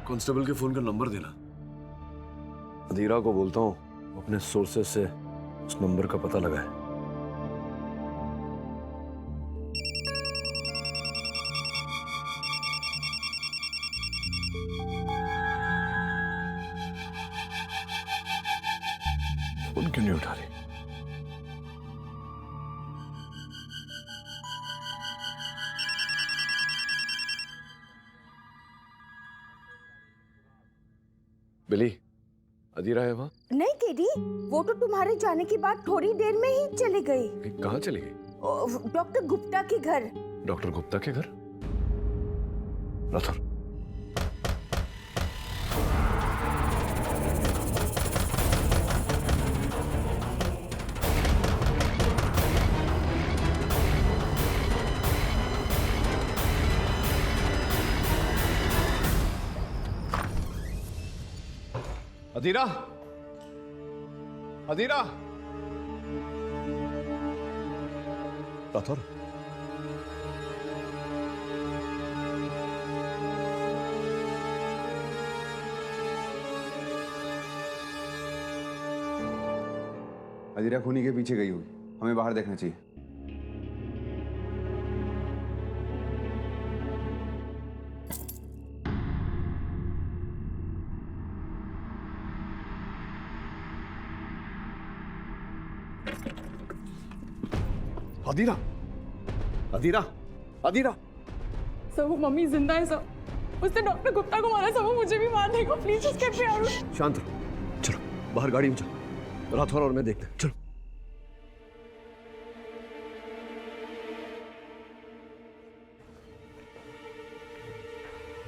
Constable के phone का number देना। अधीरा को बोलता हूँ अपने सोर्सेस से उस नंबर का पता लगाए। फोन क्यों नहीं उठा रही? बिली, अधीरा है वहाँ? नहीं टेडी, वो तो तुम्हारे जाने के बाद थोड़ी देर में ही चली गई। कहाँ चली गई? डॉक्टर गुप्ता के घर। डॉक्टर गुप्ता के घर? राठौर, अधीरा, अधीरा, राठौर, अधीरा खूनी के पीछे गई होगी, हमें बाहर देखना चाहिए। अधीरा, अधीरा, अधीरा। सर वो मम्मी जिंदा है सर। उसने डॉक्टर गुप्ता को मारा सर, वो मुझे भी मार देगा। Please just get me out। शांत रहो, चलो बाहर गाड़ी में चलो। राठौर और मैं देखते हैं, चलो।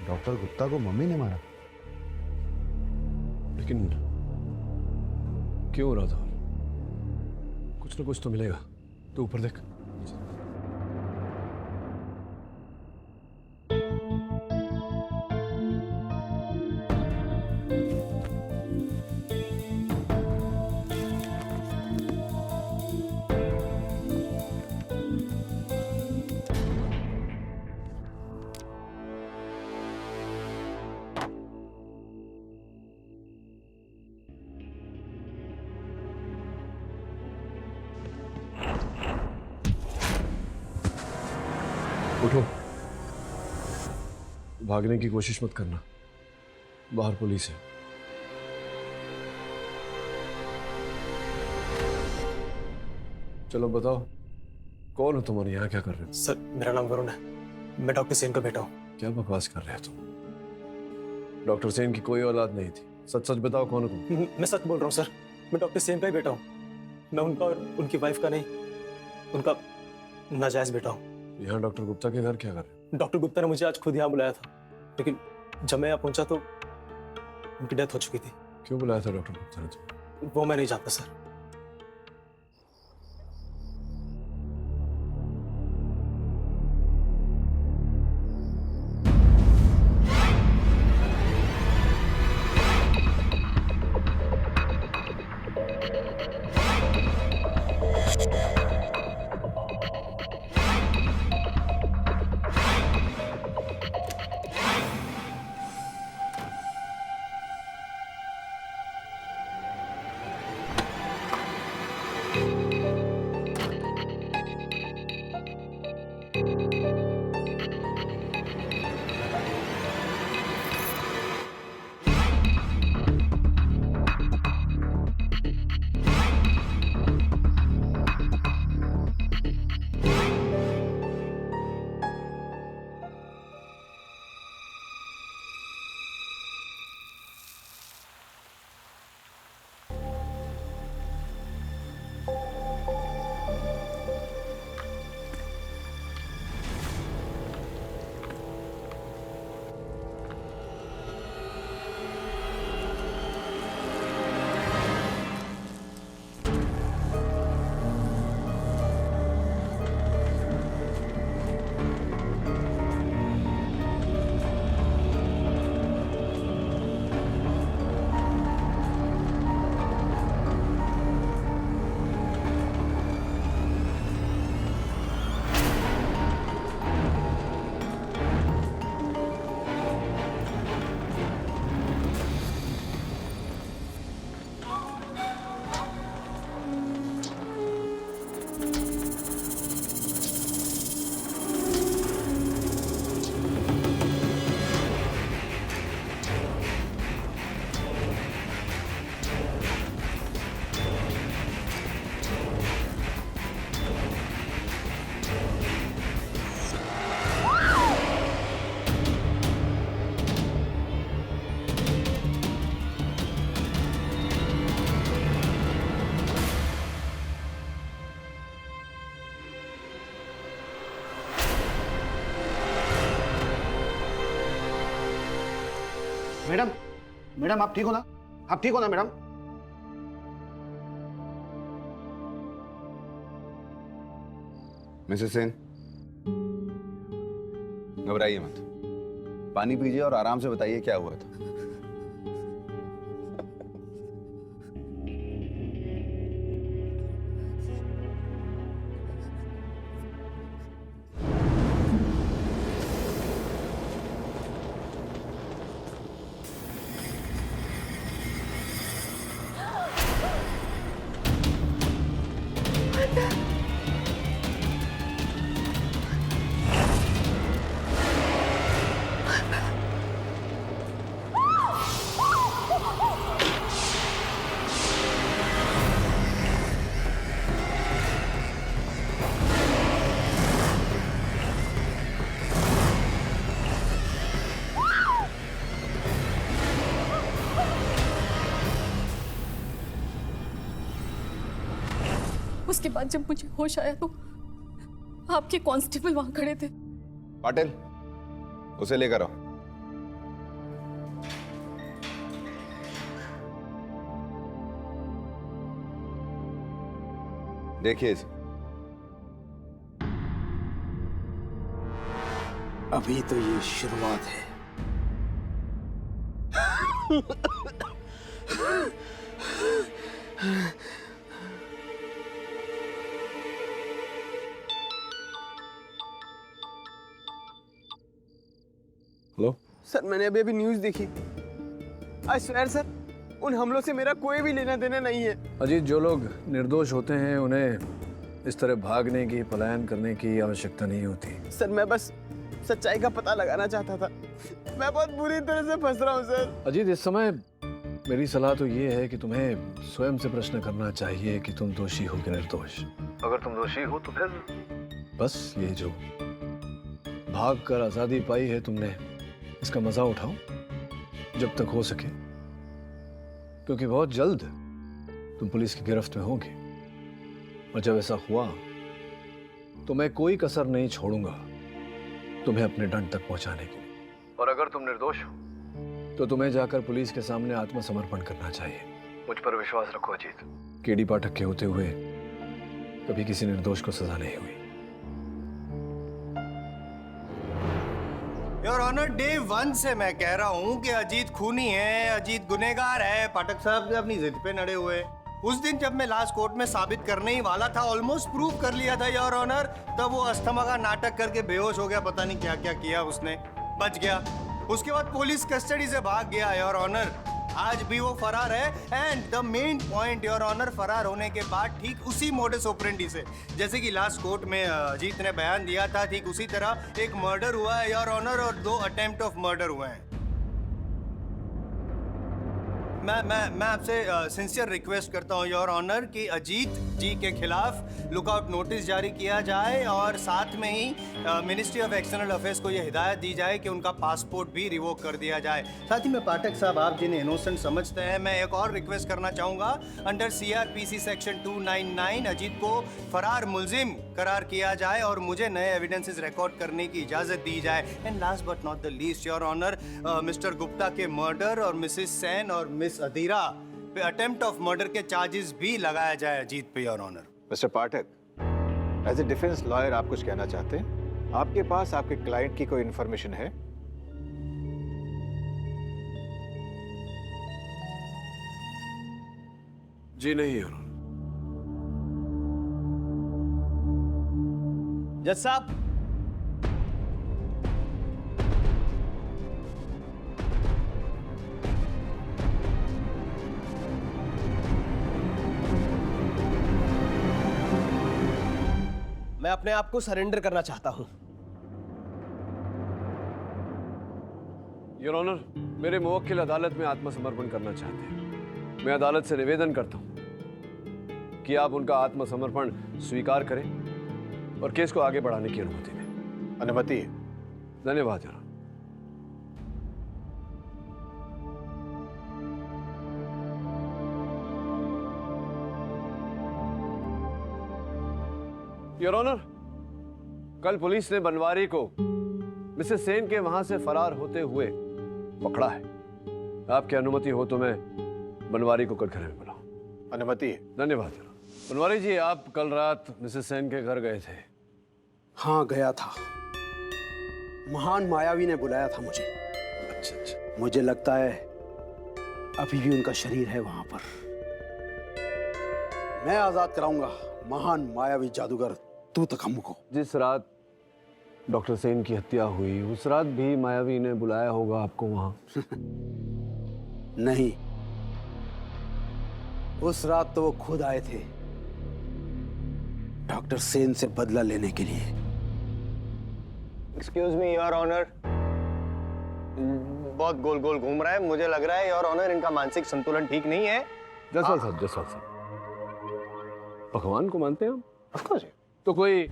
डॉक्टर गुप्ता को मम्मी ने मारा? लेकिन क्यों राठौर? कुछ ना कुछ तो मिलेगा। तू ऊपर देख। उठो, भागने की कोशिश मत करना, बाहर पुलिस है। चलो बताओ, कौन हो तुम और यहाँ क्या कर रहे हो? सर मेरा नाम वरुण है, मैं डॉक्टर सेन का बेटा हूँ। क्या बकवास कर रहे हो तुम? डॉक्टर सेन की कोई औलाद नहीं थी। सच सच बताओ, कौन हो तुम? मैं सच बोल रहा हूँ सर, मैं डॉक्टर सेन का ही बेटा हूँ। मैं उनका और उनकी वाइफ का नहीं, उनका नाजायज बेटा हूँ। यहाँ डॉक्टर गुप्ता के घर क्या कर रहे हो? डॉक्टर गुप्ता ने मुझे आज खुद यहाँ बुलाया था, लेकिन जब मैं यहाँ पहुंचा तो उनकी डेथ हो चुकी थी। क्यों बुलाया था डॉक्टर गुप्ता ने तुम्हें? वो मैं नहीं जानता सर। मैडम, मैडम आप ठीक हो ना? आप ठीक हो ना मैडम? मिसेस सेन, घबराइए मत। पानी पीजिए और आराम से बताइए क्या हुआ था। उसके बाद जब मुझे होश आया तो आपके कांस्टेबल वहां खड़े थे। पाटिल, उसे लेकर आओ। देखिए इसे। अभी तो ये शुरुआत है। हेलो सर, मैंने अभी अभी न्यूज़ देखी। आई स्वेयर सर, उन हमलों से मेरा कोई भी लेना देना नहीं है। अजीत, जो लोग निर्दोष होते हैं उन्हें इस तरह भागने की, पलायन करने की आवश्यकता नहीं होती। सर, मैं बस सच्चाई का पता लगाना चाहता था। मैं बहुत बुरी तरह से फंस रहा हूँ सर। अजीत, इस समय मेरी सलाह तो ये है कि तुम्हें स्वयं से प्रश्न करना चाहिए कि तुम दोषी हो कि निर्दोष। अगर तुम दोषी हो तो फिर बस ये जो भाग कर आजादी पाई है तुमने, इसका मजा उठाओ जब तक हो सके, क्योंकि बहुत जल्द तुम पुलिस की गिरफ्त में होगे। और जब ऐसा हुआ तो मैं कोई कसर नहीं छोड़ूंगा तुम्हें अपने दंड तक पहुंचाने के लिए। और अगर तुम निर्दोष हो तो तुम्हें जाकर पुलिस के सामने आत्मसमर्पण करना चाहिए। मुझ पर विश्वास रखो अजीत, केडी पाठक के होते हुए कभी किसी निर्दोष को सजा नहीं हुई। योर ऑनर, डे 1 से मैं कह रहा हूँ कि अजीत खूनी है, अजीत गुनहगार है। पाठक साहब ने अपनी जिद पे अड़े हुए। उस दिन जब मैं लास्ट कोर्ट में साबित करने ही वाला था, ऑलमोस्ट प्रूव कर लिया था योर ऑनर, तब वो अस्थमा का नाटक करके बेहोश हो गया। पता नहीं क्या क्या किया उसने, बच गया। उसके बाद पुलिस कस्टडी से भाग गया योर ऑनर। आज भी वो फरार है। And the main point your honour, फरार होने के बाद ठीक उसी मोडस ऑपरेंडी से, जैसे कि लास्ट कोर्ट में अजीत ने बयान दिया था, ठीक उसी तरह एक मर्डर हुआ है योर ऑनर और 2 अटेम्प्ट ऑफ मर्डर हुए हैं। मैं आपसे सिंसियर रिक्वेस्ट करता हूँ योर ऑनर कि अजीत जी के खिलाफ लुकआउट नोटिस जारी किया जाए और साथ में ही मिनिस्ट्री ऑफ एक्सटर्नल अफेयर्स को यह हिदायत दी जाए कि उनका पासपोर्ट भी रिवोक कर दिया जाए। साथ ही में पाठक साहब, आप जिन्हें इनोसेंट समझते हैं, मैं एक और रिक्वेस्ट करना चाहूँगा। अंडर CRPC सेक्शन 299 अजीत को फरार मुलजिम करार किया जाए और मुझे नए एविडेंसेस रिकॉर्ड करने की इजाज़त दी जाए। And last but not the least your honour, mister Gupta के मर्डर और मिसिस सेन और मिस अधीरा पे अटेम्प्ट ऑफ मर्डर के चार्जेस भी लगाया जाए अजीत पे your honour. Mister Pathak, as a defence lawyer आप कुछ कहना चाहते हैं? आपके पास आपके क्लाइंट की कोई इंफॉर्मेशन है? जी नहीं योर ऑनर। जज साहब, मैं अपने आप को सरेंडर करना चाहता हूं। योर ऑनर, मेरे मुवक्किल अदालत में आत्मसमर्पण करना चाहते हैं। मैं अदालत से निवेदन करता हूं कि आप उनका आत्मसमर्पण स्वीकार करें और केस को आगे बढ़ाने की अनुमति दें। अनुमति है। धन्यवाद योर ऑनर। योर ऑनर, कल पुलिस ने बनवारी को मिसेस सेन के वहां से फरार होते हुए पकड़ा है। आपकी अनुमति हो तो मैं बनवारी को कटघरे में बुलाऊं। अनुमति है। धन्यवाद जनाब। बनवारी जी, आप कल रात मिसेस सेन के घर गए थे। हाँ गया था। महान मायावी ने बुलाया था मुझे। अच्छा अच्छा। मुझे लगता है अभी भी उनका शरीर है वहां पर। मैं आजाद कराऊंगा महान मायावी जादूगर तूतकम्मु को। जिस रात डॉक्टर सेन की हत्या हुई उस रात भी मायावी ने बुलाया होगा आपको वहां। नहीं, उस रात तो वो खुद आए थे डॉक्टर सेन से बदला लेने के लिए। एक्सक्यूज मी योर ऑनर, बहुत गोल गोल घूम रहा है। मुझे लग रहा है योर ऑनर इनका मानसिक संतुलन ठीक नहीं है। जसवाल साहब, जसवाल साहब, भगवान को मानते हैं आप? Of course. तो कोई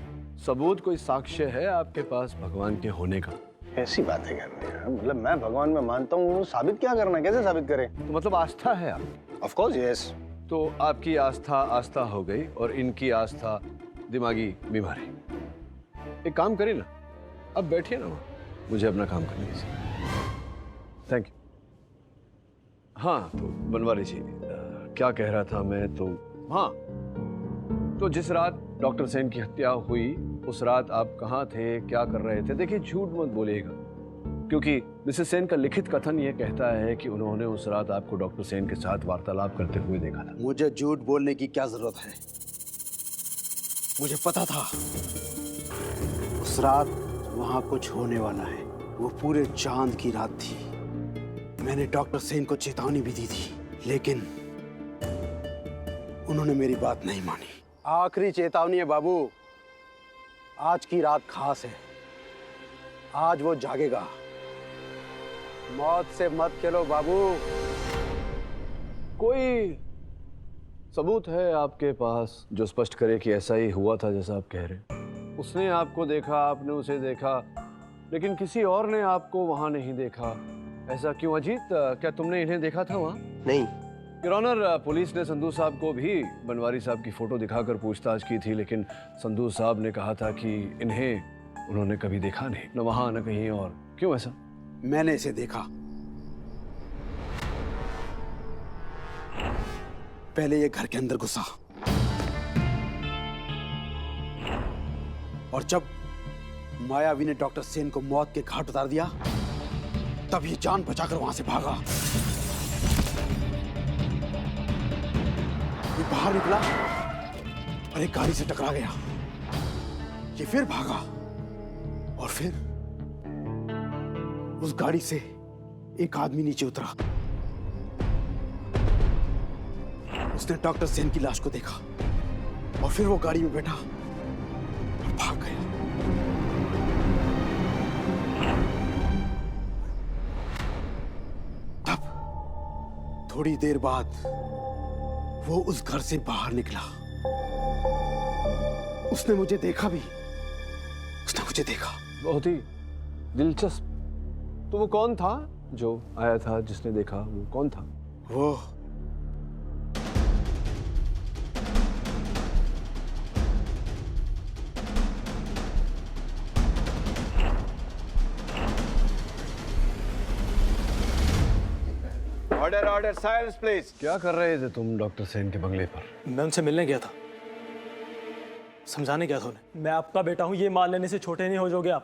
सबूत, कोई साक्ष्य है आपके पास भगवान के होने का? ऐसी बात है यार, मतलब मैं भगवान में मानता हूँ, साबित क्या करना है, कैसे साबित करें? तो मतलब आस्था है आप? Of course yes. तो आपकी आस्था आस्था हो गई और इनकी आस्था दिमागी बीमारी। एक काम करिए ना, अब बैठिए ना वहाँ, मुझे अपना काम करने दीजिए। Thank you. हाँ तो बनवारी जी, क्या कह रहा था मैं? तो हाँ, तो जिस रात डॉक्टर सेन की हत्या हुई उस रात आप कहाँ थे, क्या कर रहे थे? देखिए झूठ मत बोलिएगा, क्योंकि मिसेस सेन का लिखित कथन ये कहता है कि उन्होंने उस रात आपको डॉक्टर सेन के साथ वार्तालाप करते हुए देखा था। मुझे झूठ बोलने की क्या जरूरत है? मुझे पता था उस रात वहां कुछ होने वाला है। वो पूरे चांद की रात थी। मैंने डॉक्टर सेन को चेतावनी भी दी थी, लेकिन उन्होंने मेरी बात नहीं मानी। आखिरी चेतावनी है बाबू, आज की रात खास है। आज वो जागेगा। मौत से मत खेलो बाबू। कोई सबूत है आपके पास जो स्पष्ट करे कि ऐसा ही हुआ था जैसा आप कह रहे हैं? उसने आपको देखा, आपने उसे देखा, लेकिन किसी और ने आपको वहां नहीं देखा। ऐसा क्यों अजीत? क्या तुमने इन्हें देखा था वहां? नहीं योर ऑनर, पुलिस ने संधू साहब को भी बनवारी साहब की फोटो दिखाकर पूछताछ की थी, लेकिन संधू साहब ने कहा था कि इन्हें उन्होंने कभी देखा नहीं, न वहां न कहीं और। क्यों ऐसा? मैंने इसे देखा। पहले ये घर के अंदर घुसा और जब मायावी ने डॉक्टर सेन को मौत के घाट उतार दिया तब ये जान बचाकर वहां से भागा। ये बाहर निकला और एक गाड़ी से टकरा गया। ये फिर भागा और फिर उस गाड़ी से एक आदमी नीचे उतरा। उसने डॉक्टर सेन की लाश को देखा और फिर वो गाड़ी में बैठा और भाग गया। तब थोड़ी देर बाद वो उस घर से बाहर निकला। उसने मुझे देखा भी। उसने मुझे देखा। बहुत ही दिलचस्प। तो वो कौन था जो आया था, जिसने देखा? वो कौन था? वो ऑर्डर ऑर्डर, साइलेंस प्लीज। क्या कर रहे थे तुम डॉक्टर सेन के बंगले पर? मैं उनसे मिलने गया था, समझाने गया था उन्हें। मैं आपका बेटा हूं, ये मान लेने से छोटे नहीं हो जाओगे आप।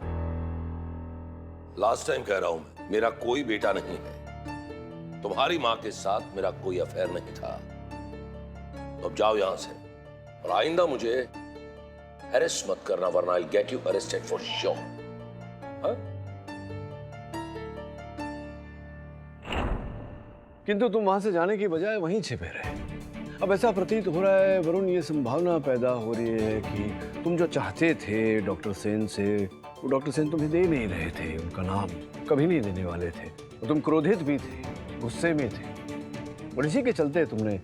लास्ट टाइम कह रहा हूं मैं, मेरा कोई बेटा नहीं है। तुम्हारी मां के साथ मेरा कोई अफेयर नहीं था। तो अब जाओ यहां से और आइंदा मुझे अरेस्ट मत करना, वरना I get you arrested for sure. किंतु तुम वहां से जाने की बजाय वहीं छिपे रहे। अब ऐसा प्रतीत हो रहा है वरुण, ये संभावना पैदा हो रही है कि तुम जो चाहते थे डॉक्टर सेन से, वो डॉक्टर सेन तुम्हें दे नहीं रहे थे। उनका नाम कभी नहीं देने वाले थे। और तुम क्रोधित भी थे, गुस्से में थे, और इसी के चलते तुमने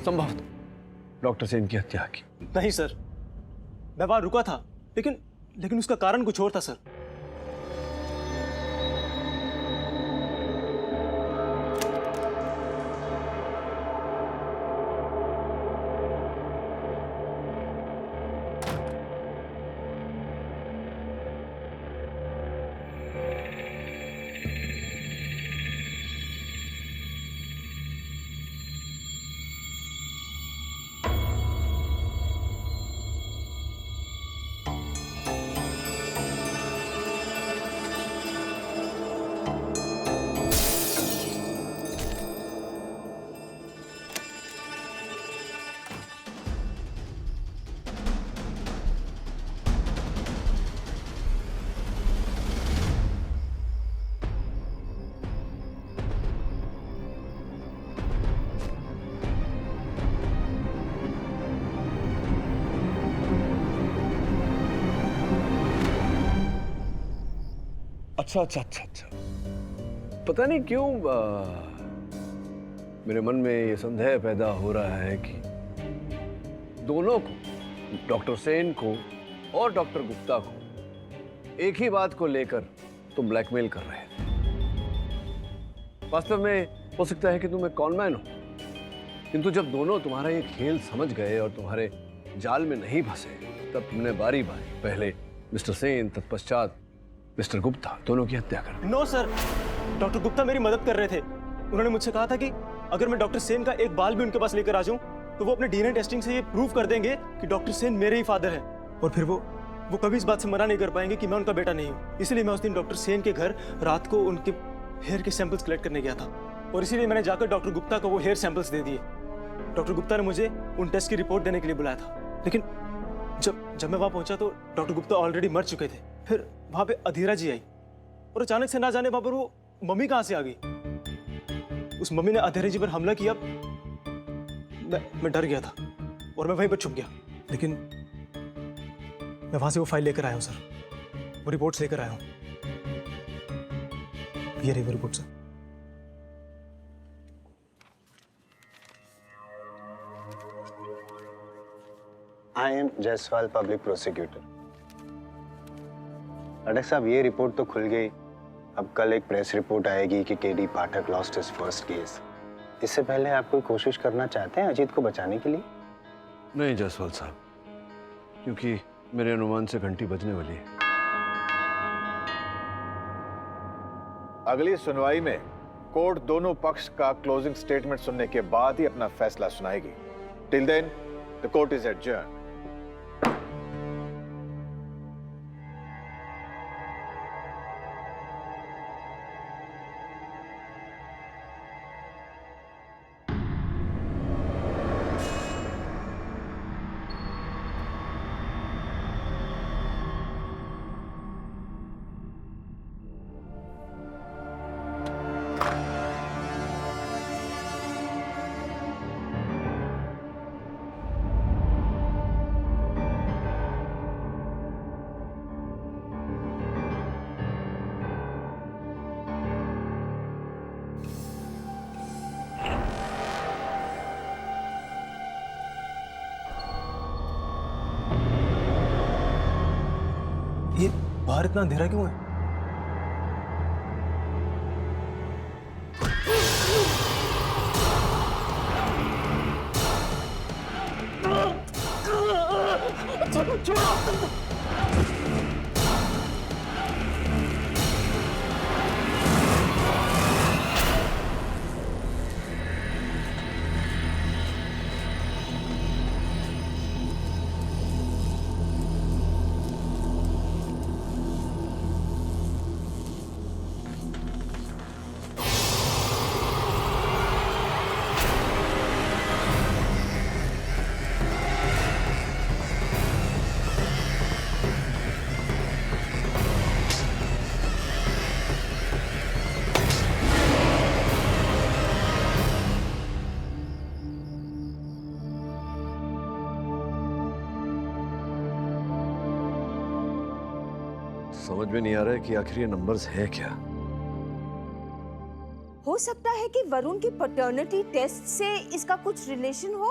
संभवतः डॉक्टर सेन की हत्या की। नहीं सर, मैं वहां रुका था, लेकिन उसका कारण कुछ और था सर। अच्छा अच्छा अच्छा अच्छा, पता नहीं क्यों मेरे मन में ये संदेह पैदा हो रहा है कि दोनों को, डॉक्टर सेन को और डॉक्टर गुप्ता को, एक ही बात को लेकर तुम ब्लैकमेल कर रहे थे। वास्तव में हो सकता है कि तुम एक कॉनमैन हो, किंतु जब दोनों तुम्हारा ये खेल समझ गए और तुम्हारे जाल में नहीं फंसे, तब तुमने बारी बारी पहले मिस्टर सेन, तत्पश्चात मिस्टर गुप्ता, दोनों की हत्या कर दी। नो सर, डॉक्टर गुप्ता मेरी मदद कर रहे थे। उन्होंने मुझसे कहा था कि अगर मैं डॉक्टर सेन का एक बाल भी उनके पास लेकर आ जाऊं तो वो अपने डीएनए टेस्टिंग से ये प्रूव कर देंगे कि डॉक्टर सेन मेरे ही फादर हैं, और फिर वो कभी इस बात से मना नहीं कर पाएंगे कि मैं उनका बेटा नहीं हूँ। इसलिए मैं उस दिन डॉक्टर सेन के घर रात को उनके हेयर के सैंपल्स कलेक्ट करने गया था, और इसीलिए मैंने जाकर डॉक्टर गुप्ता को वो हेयर सैंपल्स दे दिए। डॉक्टर गुप्ता ने मुझे उन टेस्ट की रिपोर्ट देने के लिए बुलाया था, लेकिन जब मैं वहां पहुंचा तो डॉक्टर गुप्ता ऑलरेडी मर चुके थे। फिर वहां पे अधीरा जी आई, और अचानक से ना जाने वहां पर वो मम्मी कहां से आ गई। उस मम्मी ने अधीरा जी पर हमला किया। मैं डर गया था और मैं वहीं पर छुप गया, लेकिन मैं वहां से वो फाइल लेकर आया हूं सर, वो रिपोर्ट्स लेकर आया हूं। ये रही वो report sir. I am Jaiswal, public prosecutor. अटक साहब, ये रिपोर्ट तो खुल गई। अब कल एक प्रेस रिपोर्ट आएगी कि केडी पाठक लॉस्ट हिज फर्स्ट केस। इससे पहले आप कोई कोशिश करना चाहते हैं अजीत को बचाने के लिए? नहीं जायसवाल साहब, क्योंकि मेरे अनुमान से घंटी बजने वाली है। अगली सुनवाई में कोर्ट दोनों पक्ष का क्लोजिंग स्टेटमेंट सुनने के बाद ही अपना फैसला सुनाएगी। Till then the court is adjourn. ये बाहर इतना अंधेरा क्यों है? समझ में नहीं आ रहा है कि आखिर ये नंबर्स हैं क्या। हो सकता है कि वरुण की पैटर्निटी टेस्ट से इसका कुछ रिलेशन हो।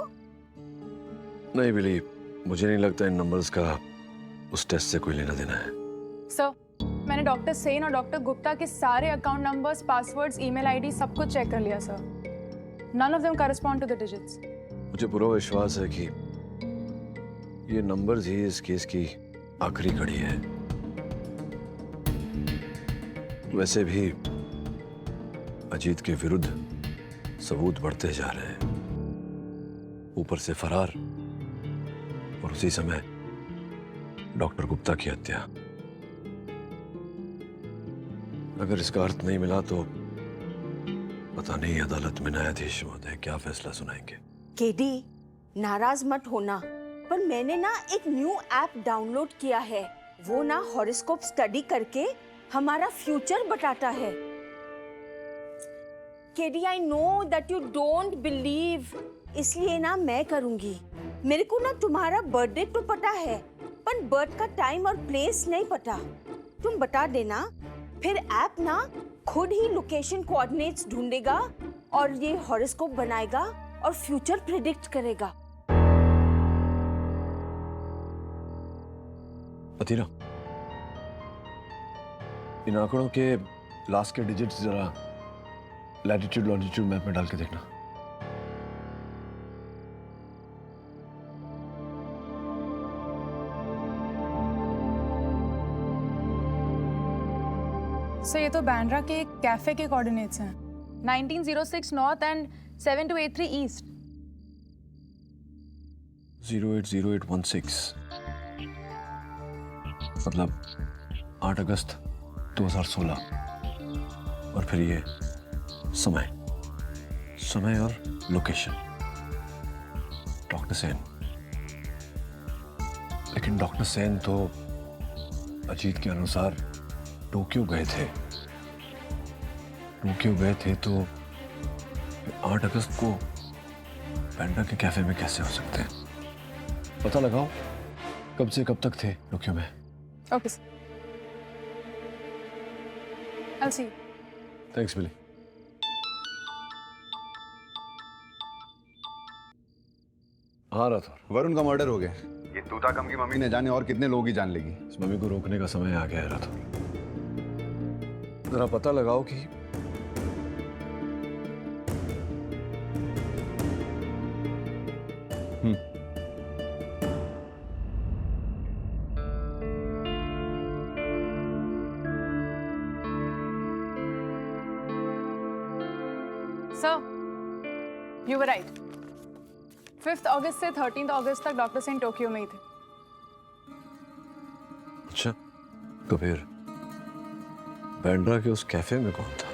नहीं बिली, मुझे नहीं लगता इन नंबर्स का उस टेस्ट से कोई लेना देना है। सर, मैंने डॉक्टर सेन और डॉक्टर गुप्ता के सारे account numbers, passwords, email ID सब कुछ चेक कर लिया sir. None of them correspond to the digits. मुझे पूरा विश्वास है कि ये नंबर्स ही इस केस की आखिरी कड़ी है। वैसे भी अजीत के विरुद्ध सबूत बढ़ते जा रहे हैं, ऊपर से फरार और उसी समय डॉक्टर गुप्ता की हत्या। अगर इसका अर्थ नहीं मिला तो पता नहीं अदालत में न्यायाधीश महोदय क्या फैसला सुनाएंगे। केडी, नाराज मत होना, पर मैंने ना एक न्यू ऐप डाउनलोड किया है। वो ना हॉरोस्कोप स्टडी करके हमारा फ्यूचर बताता है। KD, I know that you don't believe, इसलिए ना मैं करूंगी। मेरे को ना तुम्हारा बर्थडे तो पता है, पर बर्थ का टाइम और प्लेस नहीं पता। तुम बता देना फिर ऐप ना खुद ही लोकेशन कोऑर्डिनेट्स ढूंढेगा और ये हॉरोस्कोप बनाएगा और फ्यूचर प्रिडिक्ट करेगा। अतीना, इन आंकड़ों के लास्ट के डिजिट्स जरा लैटिट्यूड लॉन्जिट्यूड मैप में डाल के देखना। सर ये तो बैंड्रा के कैफे के कोऑर्डिनेट्स हैं, 1906 नॉर्थ एंड 7283 ईस्ट। 080816 मतलब 8 अगस्त 2016। और फिर ये समय और लोकेशन डॉक्टर सेन। लेकिन डॉक्टर सेन तो अजीत के अनुसार टोक्यो गए थे तो 8 अगस्त को बैंड्रा के कैफे में कैसे हो सकते हैं? पता लगाओ कब से कब तक थे टोक्यो में। Okay sir, I'll see you. Thanks Billy. हाँ राठौर, वरुण का मर्डर हो गया। ये तूताकम की मम्मी ने जाने और कितने लोग ही जान लेगी। इस मम्मी को रोकने का समय आ गया है राठौर। जरा पता लगाओ कि sir you were right, 5th अगस्त से 13th अगस्त तक डॉक्टर सेन टोक्यो में ही थे। अच्छा, तो फिर बैंड्रा के उस कैफे में कौन था?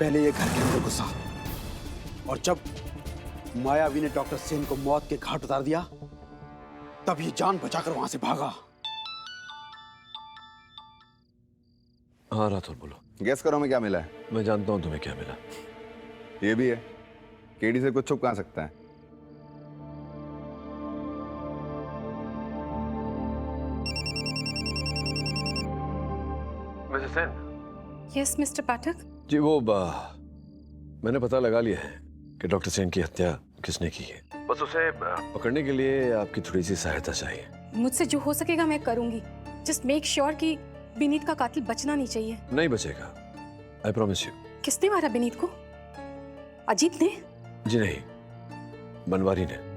पहले ये घर के अंदर घुसा और जब मायावी ने डॉक्टर सेन को मौत के घाट उतार दिया तब ये जान बचाकर वहां से भागा। हाँ राठौर बोलो। गेस करो में क्या मिला है? मैं जानता हूं तुम्हें क्या मिला। ये भी है, केडी से कुछ छुप कहां सकता है। मिसेस सेन। यस मिस्टर पाठक। जी वो मैंने पता लगा लिया है कि डॉक्टर सेन की हत्या किसने की है। बस उसे पकड़ने के लिए आपकी थोड़ी सी सहायता चाहिए। मुझसे जो हो सकेगा मैं करूंगी। जस्ट मेक श्योर कि विनीत का कातिल बचना नहीं चाहिए। नहीं बचेगा, आई प्रॉमिस यू। किसने मारा विनीत को? अजीत ने? जी नहीं, बनवारी ने।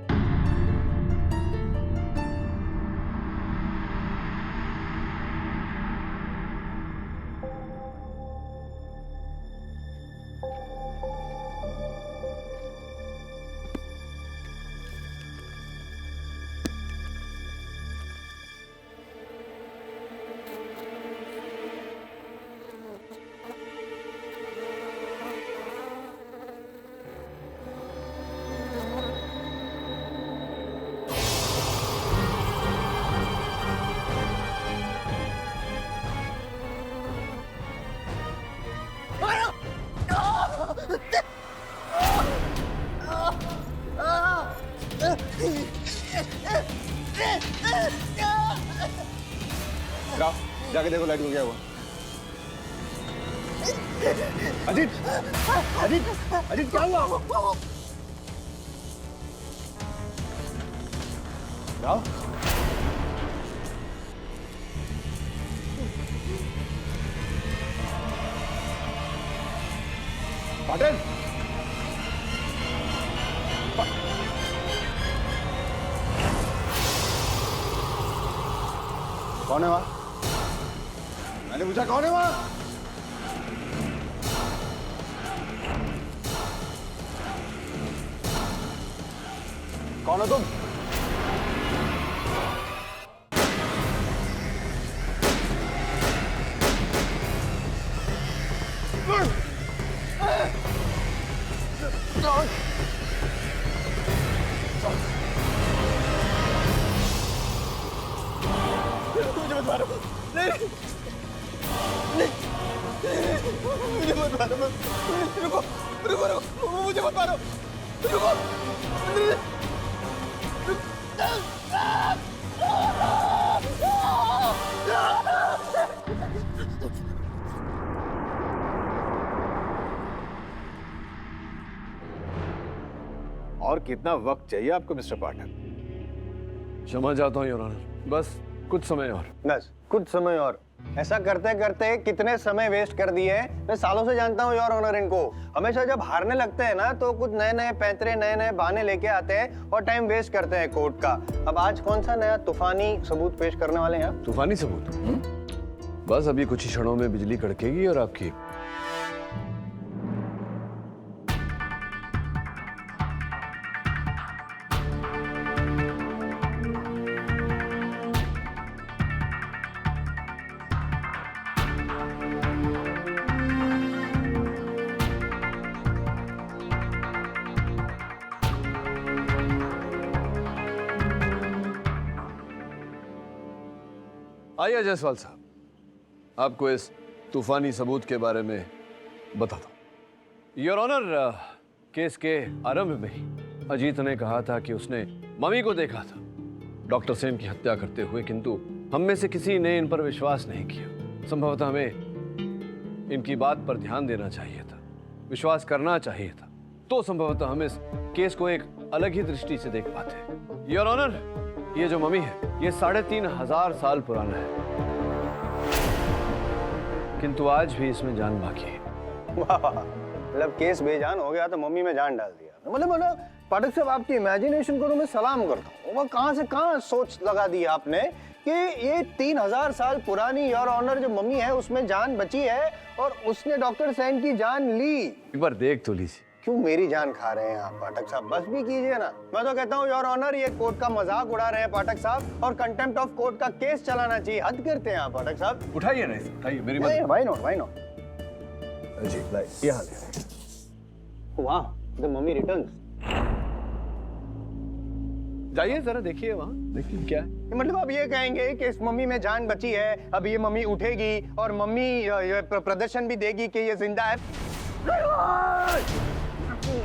जाओ जाके देखो लाइट को क्या हुआ। अजीत, अजीत, अजीत क्या हुआ? जाओ। पाटिल, कौन है वहां? मैंने पूछा कौन है वहां? कौन हो तुम? मुझे मत मारो, नहीं मुझे मत मारो, रुको रुको रुको, मुझे मत मारो, रुको। और कितना वक्त चाहिए आपको मिस्टर पाठक? क्षमा चाहता हूँ योर ऑनर, बस कुछ समय और। बस कुछ समय और। ऐसा करते करते कितने समय वेस्ट कर दिए हैं। मैं सालों से जानता हूँ योर ऑनर इनको। हमेशा जब हारने लगते हैं ना तो कुछ नए नए पैंतरे, नए नए बहाने लेके आते हैं और टाइम वेस्ट करते हैं कोर्ट का। अब आज कौन सा नया तूफानी सबूत पेश करने वाले हैं आप? तूफानी सबूत? बस अभी कुछ ही क्षणों में बिजली कड़केगी और आपकी आइए जायसवाल साहब, आपको इस तूफानी सबूत के बारे में बताता हूं। योर ऑनर, केस के आरंभ में ही अजीत ने कहा था कि उसने मम्मी को देखा था डॉक्टर सेन की हत्या करते हुए, किंतु हम में से किसी ने इन पर विश्वास नहीं किया। संभवतः हमें इनकी बात पर ध्यान देना चाहिए था, विश्वास करना चाहिए था, तो संभवतः हम इस केस को एक अलग ही दृष्टि से देख पाते। योर ऑनर, ये जो मम्मी है ये 3500 साल पुराना है, किंतु आज भी इसमें जान बाकी है। मतलब केस बेजान हो गया तो मम्मी में जान डाल दिया। मतलब पाठक साहब, आपकी इमेजिनेशन को तो मैं सलाम करता हूँ। वो कहाँ से कहाँ सोच लगा दी आपने कि ये 3000 साल पुरानी योर ऑनर जो मम्मी है उसमें जान बची है और उसने डॉक्टर सेन की जान ली। एक बार देख तो लीजिए। क्यों मेरी जान खा रहे हैं आप पाठक साहब? बस भी कीजिए ना। मैं तो कहता हूँ योर ऑनर, ये कोर्ट का मजाक उड़ा रहे हैं पाठक साहब, और कंटेम्प्ट ऑफ कोर्ट का केस चलाना चाहिए। हद करते हैं आप पाठक साहब। उठाइए ना इसे, उठाइए मेरी मदद। Why not, why not. जी लाइक ये हाल है। वाह, द मम्मी रिटर्न्स। जाइए जरा देखिए वहाँ, देखिए क्या है। मतलब आप ये कहेंगे कि इस मम्मी में जान बची है, अब ये मम्मी उठेगी और मम्मी प्रदर्शन भी देगी कि ये जिंदा है।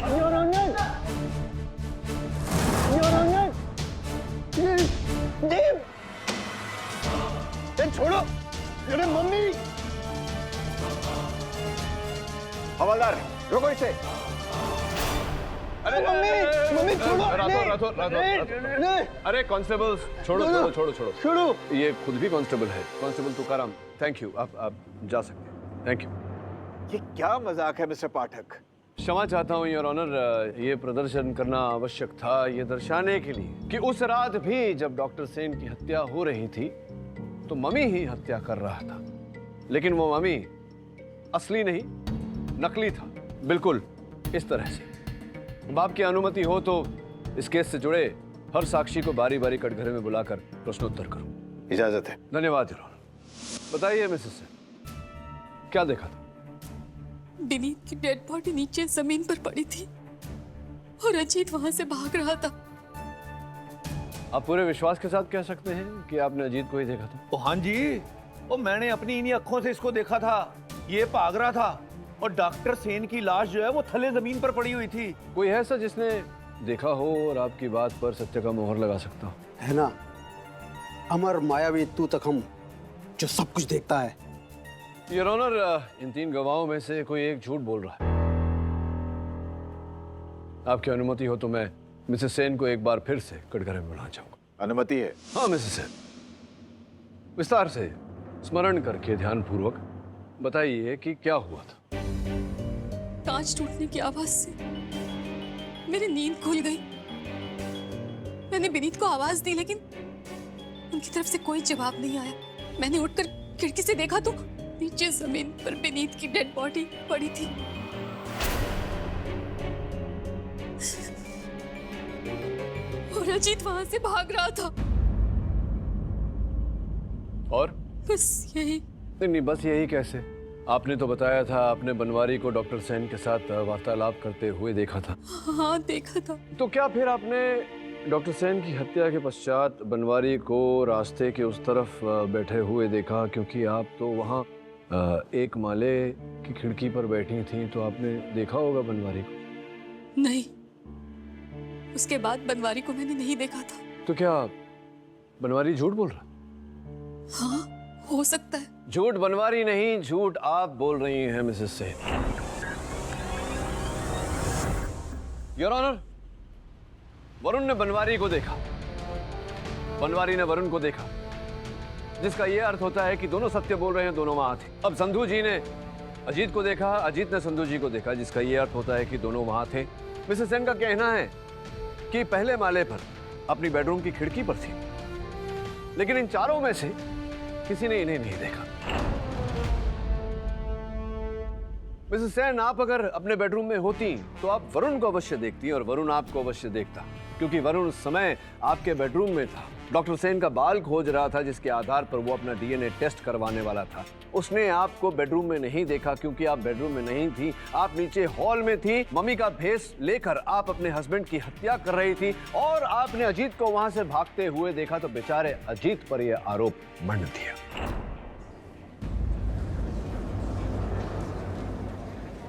योर ऑनर, योर ऑनर, देव, छोड़ो, अरे मम्मी। हवलदार रोको इसे। अरे मम्मी छोड़ो। अरे कांस्टेबल्स, छोड़ो छोड़ो छोड़ो छोड़ो छोड़ो। ये खुद भी कांस्टेबल है, कांस्टेबल तुकाराम। थैंक यू, आप जा सकते हैं। Thank you. ये क्या मजाक है मिस्टर पाठक? क्षमा चाहता हूँ योर ऑनर, ये प्रदर्शन करना आवश्यक था ये दर्शाने के लिए कि उस रात भी जब डॉक्टर सेन की हत्या हो रही थी तो मम्मी ही हत्या कर रहा था, लेकिन वो मम्मी असली नहीं नकली था, बिल्कुल इस तरह से। अब आपकी अनुमति हो तो इस केस से जुड़े हर साक्षी को बारी बारी कटघरे में बुलाकर प्रश्नोत्तर करूं। इजाजत है। धन्यवाद योर ऑनर। बताइए मिसेस सेन, क्या देखा था? विनीत की डेड बॉडी नीचे जमीन पर पड़ी थी और अजीत वहां से भाग रहा था। आप पूरे विश्वास के साथ कह सकते हैं कि आपने अजीत को ही देखा था? ओ हाँ जी, ओ मैंने अपनी इन्हीं अखों से इसको देखा था। ये भाग रहा था और डॉक्टर सेन की लाश जो है वो थले जमीन पर पड़ी हुई थी। कोई है सर जिसने देखा हो और आपकी बात पर सत्य का मोहर लगा सकता हो? है ना अमर मायावी तू तक हम, जो सब कुछ देखता है। योर ऑनर, इन 3 गवाहों में से कोई एक झूठ बोल रहा है। आपकी अनुमति हो तो मैं मिसेस सेन को एक बार फिर से कटघरे में बुलाना चाहूंगा। अनुमति है? हाँ मिसेस सेन, विस्तार से स्मरण करके ध्यानपूर्वक बताइए कि क्या हुआ था। कांच टूटने की आवाज से मेरी नींद खुल गई। मैंने विनीत को आवाज दी लेकिन उनकी तरफ से कोई जवाब नहीं आया। मैंने उठकर खिड़की से देखा तो नीचे जमीन पर विनीत की डेड बॉडी पड़ी थी। और अजीत वहां से भाग रहा था। और बस यही। नहीं, बस यही कैसे? आपने तो बताया था आपने बनवारी को डॉक्टर सेन के साथ वार्तालाप करते हुए देखा था। हाँ देखा था। तो क्या फिर आपने डॉक्टर सेन की हत्या के पश्चात बनवारी को रास्ते के उस तरफ बैठे हुए देखा, क्योंकि आप तो वहाँ एक माले की खिड़की पर बैठी थी, तो आपने देखा होगा बनवारी को। नहीं, उसके बाद बनवारी को मैंने नहीं देखा था। तो क्या बनवारी झूठ बोल रहा? हाँ, हो सकता है। झूठ बनवारी नहीं, झूठ आप बोल रही हैं missus Sen. Your honour, Varun ने बनवारी को देखा, बनवारी ने वरुण को देखा, जिसका यह अर्थ होता है कि दोनों सत्य बोल रहे हैं, दोनों वहां थे। अब संधू जी ने अजीत को देखा, अजीत ने संधू जी को देखा, जिसका यह अर्थ होता है कि दोनों वहां थे। मिसेस सेन का कहना है कि पहले माले पर अपनी बेडरूम की खिड़की पर थी, लेकिन इन चारों में से किसी ने इन्हें नहीं देखा। मिसेस सेन, आप अगर अपने बेडरूम में होती तो आप वरुण को अवश्य देखती और वरुण आपको अवश्य देखता, क्योंकि वरुण उस समय आपके बेडरूम में था। डॉक्टर सेन का बाल खोज रहा था, जिसके आधार पर वो अपना डीएनए टेस्ट करवाने वाला था। उसने आपको बेडरूम में नहीं देखा, क्योंकि आप बेडरूम में नहीं थी, आप नीचे हॉल में थी। मम्मी का भेष लेकर आप अपने हस्बैंड की हत्या कर रही थी और आपने अजीत को वहां से भागते हुए देखा, तो बेचारे अजीत पर यह आरोप मंड दिया।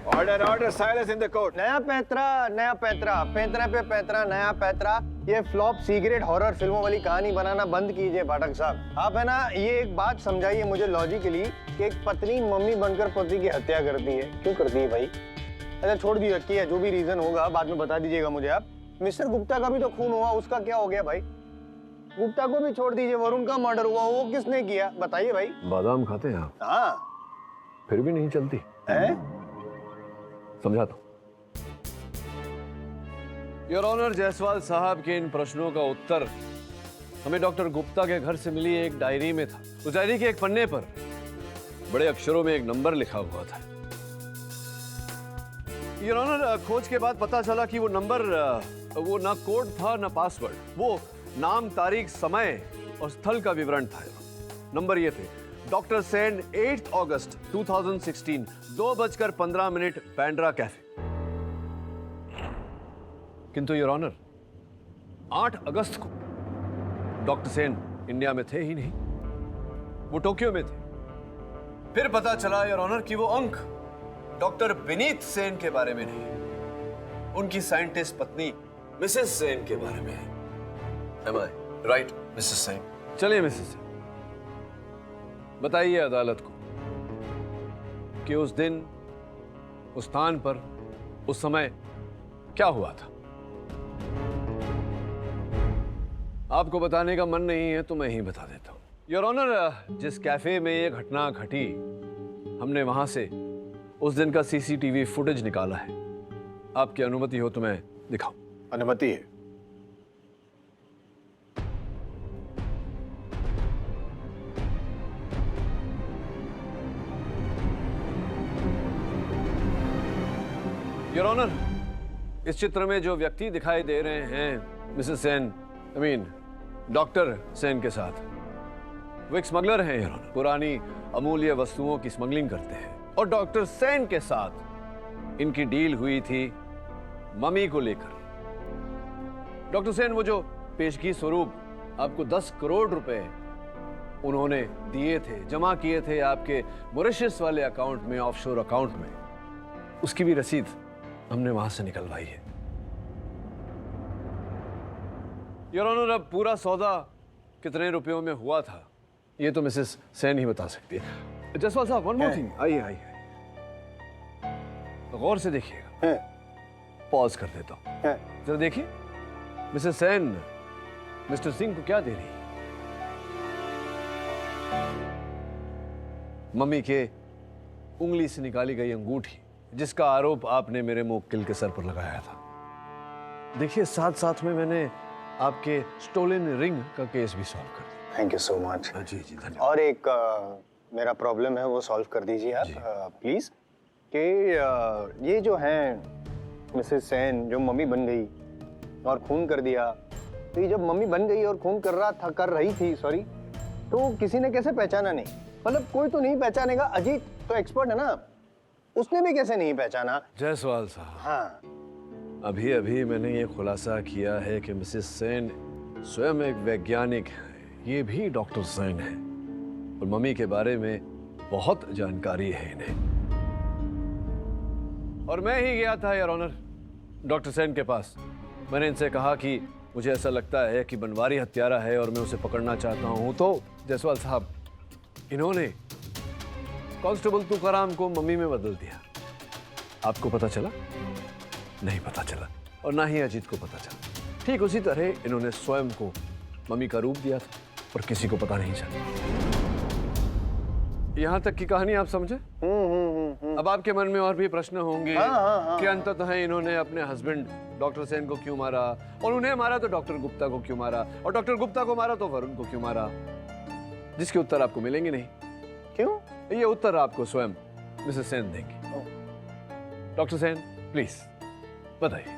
Order order, silence in the court. नया पैंतरा, नया पैंतरा, पैंतरे पे पैंतरा, नया पैंतरा। ये फ्लॉप सीक्रेट हॉरर फिल्मों वाली कहानी बनाना बंद कीजिए पाठक साहब। आप है ना, ये एक बात समझाइए मुझे लॉजिकली कि एक पत्नी मम्मी बनकर पति की हत्या करती है, क्यों करती है भाई? अच्छा छोड़ दी रखी है, जो भी रीजन होगा बाद में बता दीजिएगा मुझे आप। मिस्टर गुप्ता का भी तो खून हुआ, उसका क्या हो गया भाई? गुप्ता को भी छोड़ दीजिए, वरुण का मर्डर हुआ, वो किसने किया बताइए भाई? बादाम खाते हैं आप? हाँ। फिर भी नहीं चलती है? समझाता हूं। योर ऑनर, जायसवाल साहब के इन प्रश्नों का उत्तर हमें डॉक्टर गुप्ता के घर से मिली एक डायरी में था। उस डायरी के एक पन्ने पर बड़े अक्षरों में एक नंबर लिखा हुआ था। योर ऑनर, खोज के बाद पता चला कि वो नंबर वो ना कोड था ना पासवर्ड, वो नाम, तारीख, समय और स्थल का विवरण था। नंबर ये थे: डॉक्टर सेन, 8 अगस्त 2016, 2:15 बैंड्रा कैफे। किंतु योर ऑनर, 8 अगस्त को डॉक्टर सेन इंडिया में थे ही नहीं, वो टोक्यो में थे। फिर पता चला योर ऑनर कि वो अंक डॉक्टर विनीत सेन के बारे में नहीं, उनकी साइंटिस्ट पत्नी मिसेस सेन के बारे में है। Am I right, Mrs Sen? चलिए मिसेस सेन, बताइए अदालत को कि उस दिन, उस स्थान पर, उस समय क्या हुआ था। आपको बताने का मन नहीं है तो मैं ही बता देता हूं। योर ऑनर, जिस कैफे में ये घटना घटी, हमने वहां से उस दिन का सीसीटीवी फुटेज निकाला है। आपकी अनुमति हो तो मैं दिखाऊं? अनुमति है। योर ऑनर, इस चित्र में जो व्यक्ति दिखाई दे रहे हैं missus Sen, I mean doctor Sen के साथ, वो एक स्मगलर हैं योर ऑनर। पुरानी अमूल्य वस्तुओं की स्मगलिंग करते हैं और डॉक्टर सेन के साथ इनकी डील हुई थी मम्मी को लेकर। डॉक्टर सेन वो जो पेशगी स्वरूप आपको 10 करोड़ रुपए उन्होंने दिए थे, जमा किए थे आपके मॉरिशस वाले अकाउंट में, ऑफशोर अकाउंट में, उसकी भी रसीद हमने वहां से निकलवाई है। योर ऑनर, अब पूरा सौदा कितने रुपयों में हुआ था ये तो मिसेस सेन ही बता सकती है। जसवाल साहब, वन मोर थिंग, आइए आइए, गौर से देखिएगा। पॉज कर देता हूं, जरा देखिए मिसेस सेन मिस्टर सिंह को क्या दे रही है। मम्मी के उंगली से निकाली गई अंगूठी, जिसका आरोप आपने मेरे मुवक्किल के सर पर लगाया था। देखिए, साथ साथ में मैंने आपके स्टोलन रिंग का केस भी सॉल्व कर दिया। Thank you so much. जी जी, धन्यवाद। और एक मेरा प्रॉब्लम है, वो सॉल्व कर दीजिए आप प्लीज। कि ये जो है मिसेस सेन, जो मम्मी बन गई और खून कर दिया, तो ये जब मम्मी बन गई और खून कर रही थी, सॉरी, तो किसी ने कैसे पहचाना नहीं? मतलब कोई तो नहीं पहचानेगा। अजीत तो एक्सपर्ट है ना, उसने भी कैसे नहीं पहचाना? जायसवाल साहब, हाँ, अभी अभी मैंने ये खुलासा किया है कि मिसेस सेन स्वयं एक वैज्ञानिक है। ये भी डॉक्टर सेन है और मम्मी के बारे में बहुत जानकारी है इन्हें। और मैं ही गया था योर ऑनर डॉक्टर सेन के पास। मैंने इनसे कहा कि मुझे ऐसा लगता है कि बनवारी हत्यारा है और मैं उसे पकड़ना चाहता हूं। तो जायसवाल साहब, इन्होंने कांस्टेबल तुकाराम को मम्मी में बदल दिया। आपको पता चला? नहीं पता चला, और ना ही अजीत को पता चला। ठीक उसी तरह इन्होंने स्वयं को मम्मी का रूप दिया था और किसी को पता नहीं चला। यहां तक की कहानी आप समझे? अब आपके मन में और भी प्रश्न होंगे कि अंततः इन्होंने अपने हस्बैंड डॉक्टर सेन को क्यों मारा, और उन्हें मारा तो डॉक्टर गुप्ता को क्यों मारा, और डॉक्टर गुप्ता को मारा तो वरुण को क्यों मारा, जिसके उत्तर आपको मिलेंगे नहीं। क्यों? ये उत्तर आपको स्वयं मिसेस सेन देंगी। डॉक्टर सेन प्लीज बताइए।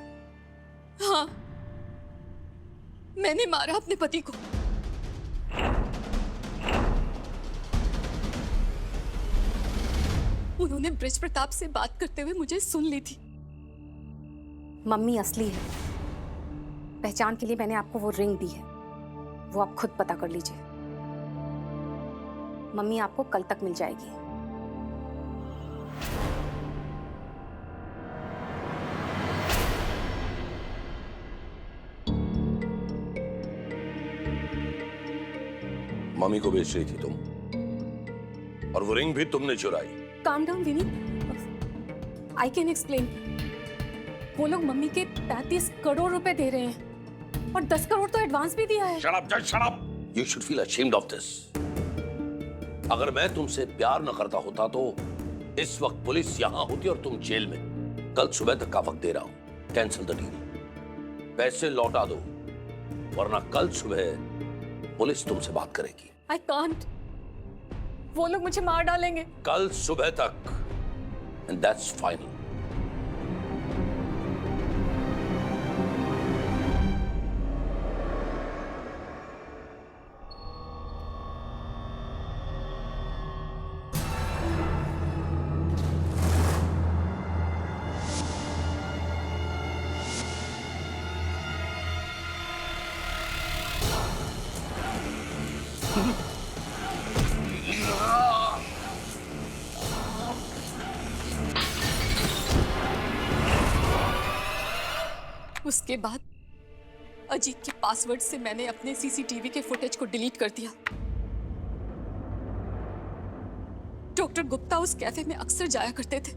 हाँ, मैंने मारा अपने पति को। उन्होंने ब्रिज प्रताप से बात करते हुए मुझे सुन ली थी। मम्मी असली है। पहचान के लिए मैंने आपको वो रिंग दी है, वो आप खुद पता कर लीजिए। मम्मी आपको कल तक मिल जाएगी। मम्मी को बेच रही थी तुम, और वो रिंग भी तुमने चुराई। Calm down Vineet, I can explain. वो लोग मम्मी के 35 करोड़ रुपए दे रहे हैं और 10 करोड़ तो एडवांस भी दिया है। Shut up, just shut up. You should feel ashamed of this. अगर मैं तुमसे प्यार न करता होता तो इस वक्त पुलिस यहां होती और तुम जेल में। कल सुबह तक का वक्त दे रहा हूं, कैंसिल द डील। पैसे लौटा दो, वरना कल सुबह पुलिस तुमसे बात करेगी। आई कांट, वो लोग मुझे मार डालेंगे। कल सुबह तक, and that's final. उसके बाद अजीत के पासवर्ड से मैंने अपने सीसीटीवी के फुटेज को डिलीट कर दिया। डॉक्टर गुप्ता उस कैफे में अक्सर जाया करते थे।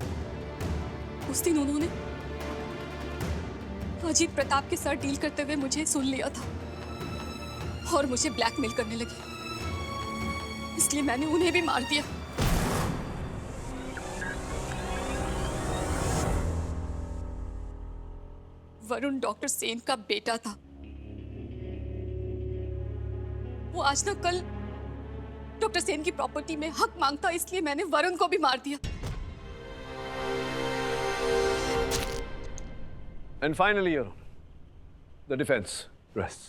उस दिन उन्होंने अजीत प्रताप के साथ डील करते हुए मुझे सुन लिया था और मुझे ब्लैकमेल करने लगे, इसलिए मैंने उन्हें भी मार दिया। वरुण डॉक्टर सेन का बेटा था। वो आज न कल डॉक्टर सेन की प्रॉपर्टी में हक मांगता, इसलिए मैंने वरुण को भी मार दिया। And finally, Your Honor, the defense rests.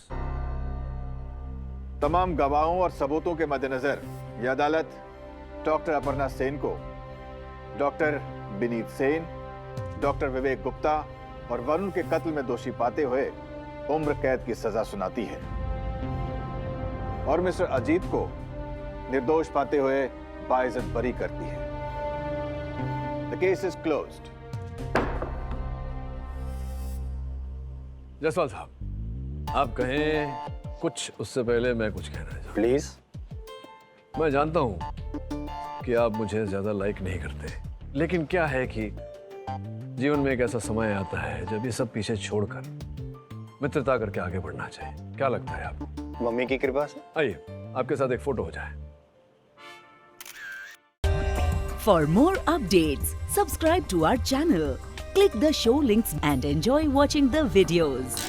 तमाम गवाहों और सबूतों के मद्देनजर यह अदालत डॉक्टर अपर्णा सेन को डॉक्टर विनीत सेन, डॉक्टर विवेक गुप्ता और वरुण के कत्ल में दोषी पाते हुए उम्र कैद की सजा सुनाती है और मिस्टर अजीत को निर्दोष पाते हुए बाइज्जत बरी करती है। The case is closed. Jaiswal साहब, आप कहें कुछ, उससे पहले मैं कुछ कहना चाहता हूं। प्लीज। मैं जानता हूं कि आप मुझे ज्यादा लाइक नहीं करते, लेकिन क्या है कि जीवन में एक ऐसा समय आता है जब ये सब पीछे छोड़कर मित्रता करके आगे बढ़ना चाहिए। क्या लगता है आपको? मम्मी की कृपा से। आइए आपके साथ एक फोटो हो जाए। For more updates, subscribe to our channel, click the show links and enjoy watching the videos.